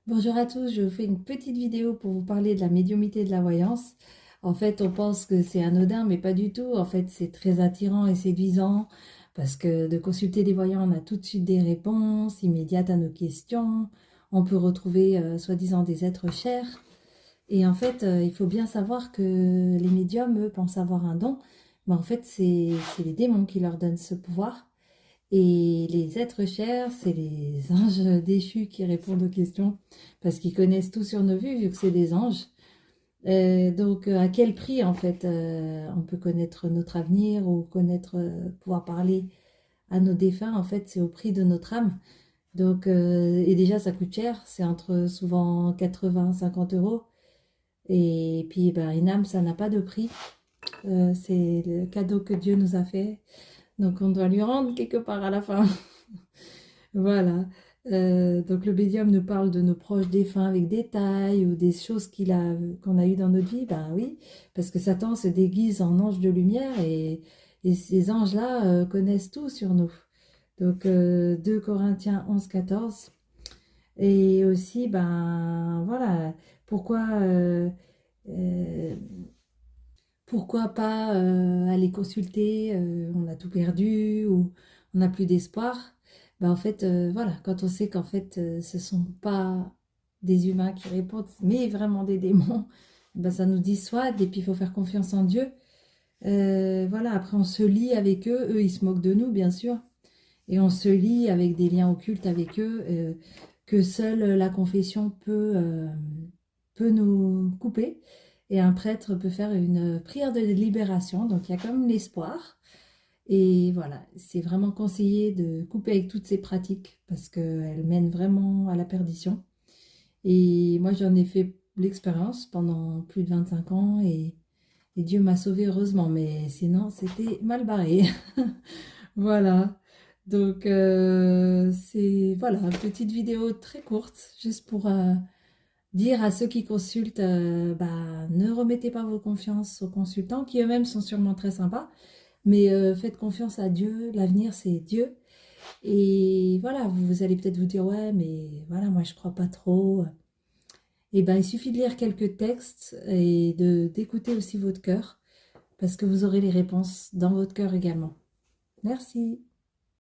Bonjour à tous, je vous fais une petite vidéo pour vous parler de la médiumnité et de la voyance. En fait, on pense que c'est anodin, mais pas du tout. En fait, c'est très attirant et séduisant parce que de consulter des voyants, on a tout de suite des réponses immédiates à nos questions. On peut retrouver soi-disant des êtres chers. Et en fait, il faut bien savoir que les médiums, eux, pensent avoir un don, mais en fait, c'est les démons qui leur donnent ce pouvoir. Et les êtres chers, c'est les anges déchus qui répondent aux questions, parce qu'ils connaissent tout sur nos vies, vu que c'est des anges. Donc, à quel prix, en fait, on peut connaître notre avenir ou connaître, pouvoir parler à nos défunts, en fait, c'est au prix de notre âme. Donc, et déjà, ça coûte cher, c'est entre souvent 80, 50 euros. Et puis, ben, une âme, ça n'a pas de prix. C'est le cadeau que Dieu nous a fait. Donc, on doit lui rendre quelque part à la fin. Voilà. Donc le médium nous parle de nos proches défunts avec détails ou des choses qu'on a eues dans notre vie. Ben oui, parce que Satan se déguise en ange de lumière et ces anges-là connaissent tout sur nous. Donc 2 Corinthiens 11, 14. Et aussi, ben voilà, pourquoi, euh, pourquoi pas aller consulter, on a tout perdu ou on n'a plus d'espoir. Ben, en fait, voilà, quand on sait qu'en fait, ce sont pas des humains qui répondent, mais vraiment des démons, ben, ça nous dissuade et puis il faut faire confiance en Dieu. Voilà, après on se lie avec eux, eux ils se moquent de nous bien sûr, et on se lie avec des liens occultes avec eux que seule la confession peut nous couper. Et un prêtre peut faire une prière de libération, donc il y a comme l'espoir. Et voilà, c'est vraiment conseillé de couper avec toutes ces pratiques parce qu'elles mènent vraiment à la perdition. Et moi j'en ai fait l'expérience pendant plus de 25 ans et Dieu m'a sauvée heureusement, mais sinon c'était mal barré. Voilà. Donc, c'est voilà, une petite vidéo très courte, juste pour dire à ceux qui consultent, bah, ne remettez pas vos confiances aux consultants, qui eux-mêmes sont sûrement très sympas, mais faites confiance à Dieu, l'avenir c'est Dieu. Et voilà, vous allez peut-être vous dire, ouais, mais voilà, moi je crois pas trop. Et ben, il suffit de lire quelques textes et d'écouter aussi votre cœur, parce que vous aurez les réponses dans votre cœur également. Merci.